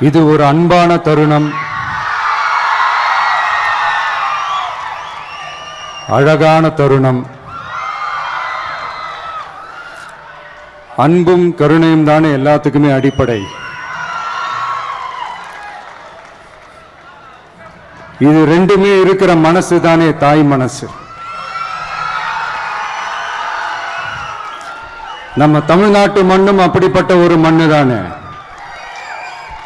இது ஒரு அன்பான தருணம், அழகான தருணம். அன்பும் கருணையும் தானே எல்லாத்துக்குமே அடிப்படை. இது ரெண்டுமே இருக்கிற மனசு தானே தாய் மனசு. நம்ம தமிழ்நாட்டு மண்ணும் அப்படிப்பட்ட ஒரு மண்ணு தானே,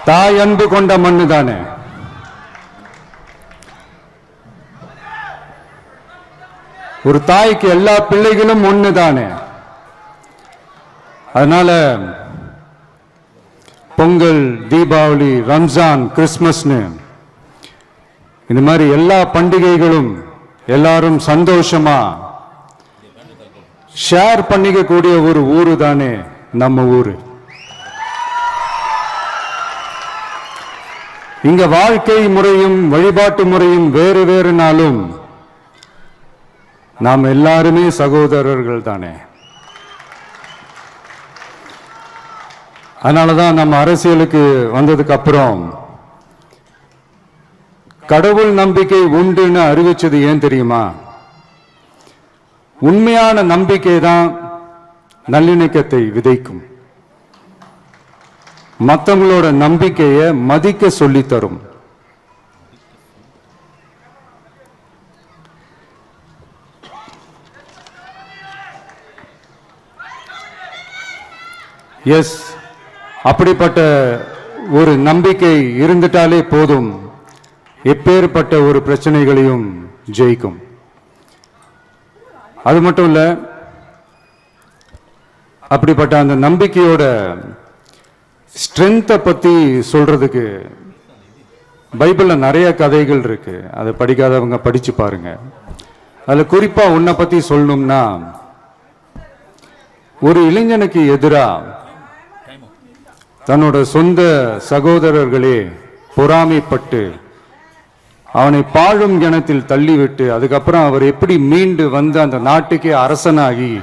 தாய் அன்பு கொண்ட மண்ணு தானே. ஒரு தாய்க்கு எல்லா பிள்ளைகளும் ஒண்ணு தானே. அதனால பொங்கல், தீபாவளி, ரம்ஜான், கிறிஸ்துமஸ்னு இந்த மாதிரி எல்லா பண்டிகைகளும் எல்லாரும் சந்தோஷமா ஷேர் பண்ணிக்க கூடிய ஒரு ஊரு தானே நம்ம ஊரு. இங்க வாழ்க்கை முறையும் வழிபாட்டு முறையும் வேறு வேறுனாலும் நாம் எல்லாருமே சகோதரர்கள் தானே. அதனாலதான் நம்ம அரசியலுக்கு வந்ததுக்கு அப்புறம் கடவுள் நம்பிக்கை உண்டுன்னு அறிவிச்சது ஏன் தெரியுமா? உண்மையான நம்பிக்கை தான் நல்லிணக்கத்தை விதைக்கும், மற்றவங்களோட நம்பிக்கையை மதிக்க சொல்லி தரும். எஸ், அப்படிப்பட்ட ஒரு நம்பிக்கை இருந்துட்டாலே போதும், எப்பேற்பட்ட ஒரு பிரச்சனைகளையும் ஜெயிக்கும். அது மட்டும் இல்ல, அப்படிப்பட்ட அந்த நம்பிக்கையோட ஸ்ட்ரென்த்தை பத்தி சொல்றதுக்கு பைபிள்ல நிறைய கதைகள் இருக்கு. அதை படிக்காதவங்க படிச்சு பாருங்க. அதுல குறிப்பா உன்னை பத்தி சொல்லணும்னா, ஒரு இளைஞனுக்கு எதிரா தன்னோட சொந்த சகோதரர்களே பொறாமைப்பட்டு அவனை பாழும் கிணத்தில் தள்ளிவிட்டு அதுக்கப்புறம் அவர் எப்படி மீண்டு வந்து அந்த நாட்டுக்கே அரசனாகி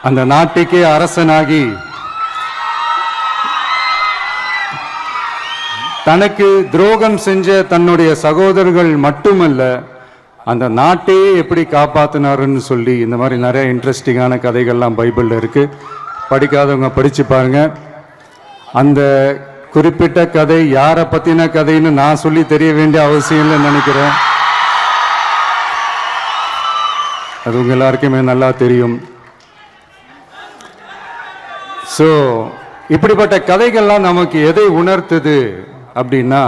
அந்த நாட்டுக்கே அரசனாகி தனக்கு துரோகம் செஞ்ச தன்னுடைய சகோதரர்கள் மட்டுமல்ல, அந்த நாட்டையே எப்படி காப்பாத்தினாருன்னு சொல்லி இந்த மாதிரி நிறைய இன்ட்ரெஸ்டிங்கான கதைகள்லாம் பைபிள்ல இருக்கு. படிக்காதவங்க படிச்சு பாருங்க. அந்த குறிப்பிட்ட கதை யாரை பத்தின கதைன்னு நான் சொல்லி தெரிய வேண்டிய அவசியம் இல்லைன்னு நினைக்கிறேன். அது உங்க எல்லாருக்குமே நல்லா தெரியும். ஸோ இப்படிப்பட்ட கதைகள்லாம் நமக்கு எதை உணர்த்துது அப்படின்னா,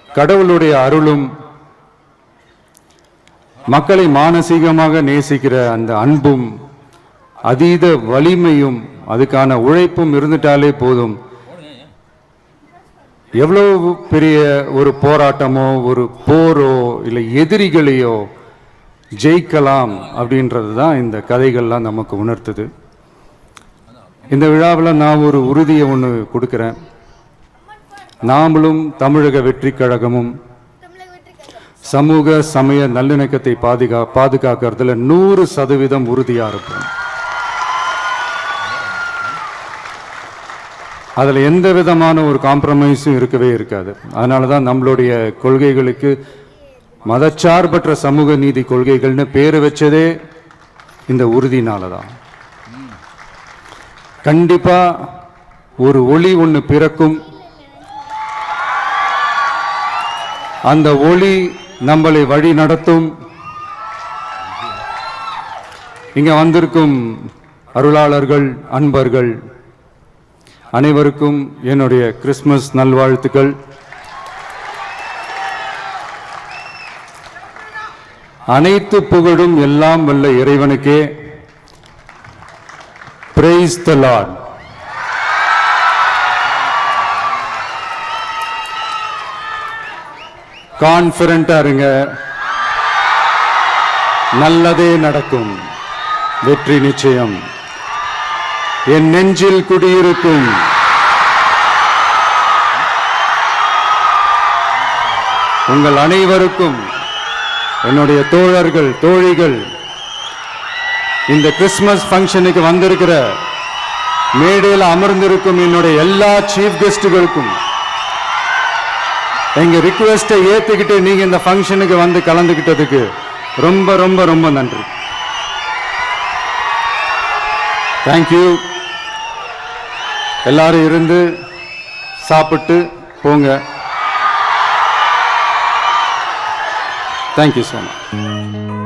கடவுளுடைய அருளும் மக்களை மானசீகமாக நேசிக்கிற அந்த அன்பும் அதீத வலிமையும் அதுக்கான உழைப்பும் இருந்துட்டாலே போதும், எவ்வளவு பெரிய ஒரு போராட்டமோ ஒரு போரோ இல்லை எதிரிகளையோ ஜெயிக்கலாம் அப்படின்றது தான் இந்த கதைகள்லாம் நமக்கு உணர்த்துது. இந்த விழாவில் நான் ஒரு உறுதியை ஒன்று கொடுக்குறேன். நாமளும் தமிழக வெற்றி கழகமும் சமூக சமய நல்லிணக்கத்தை பாதுகாக்கிறதுல 100% உறுதியா இருப்போம். அதுல எந்த விதமான ஒரு காம்ப்ரமைஸும் இருக்கவே இருக்காது. அதனாலதான் நம்மளுடைய கொள்கைகளுக்கு மதச்சார்பற்ற சமூக நீதி கொள்கைகள்னு பேரு வச்சதே இந்த உறுதினாலதான். கண்டிப்பா ஒரு ஒளி ஒன்று பிறக்கும். அந்த ஒளி நம்மளை வழி நடத்தும். இங்க வந்திருக்கும் அருளாளர்கள், அன்பர்கள் அனைவருக்கும் என்னுடைய கிறிஸ்துமஸ் நல்வாழ்த்துக்கள். அனைத்து புகழும் எல்லாம் வல்ல இறைவனுக்கே. Praise the Lord. கான்ஃபிடென்ட்டா இருங்க, நல்லதே நடக்கும், வெற்றி நிச்சயம். என் நெஞ்சில் குடியிருக்கும் உங்கள் அனைவருக்கும், என்னுடைய தோழர்கள், தோழிகள், இந்த கிறிஸ்துமஸ் ஃபங்க்ஷனுக்கு வந்திருக்கிற மேடையில் அமர்ந்திருக்கும் என்னுடைய எல்லா சீஃப் கெஸ்டுகளுக்கும் எங்க ரிக்வெஸ்டை ஏத்துக்கிட்டு நீங்க இந்த ஃபங்க்ஷனுக்கு வந்து கலந்துக்கிட்டதுக்கு ரொம்ப ரொம்ப ரொம்ப நன்றி. தேங்க்யூ. எல்லாரும் இருந்து சாப்பிட்டு போங்க. Thank you so much.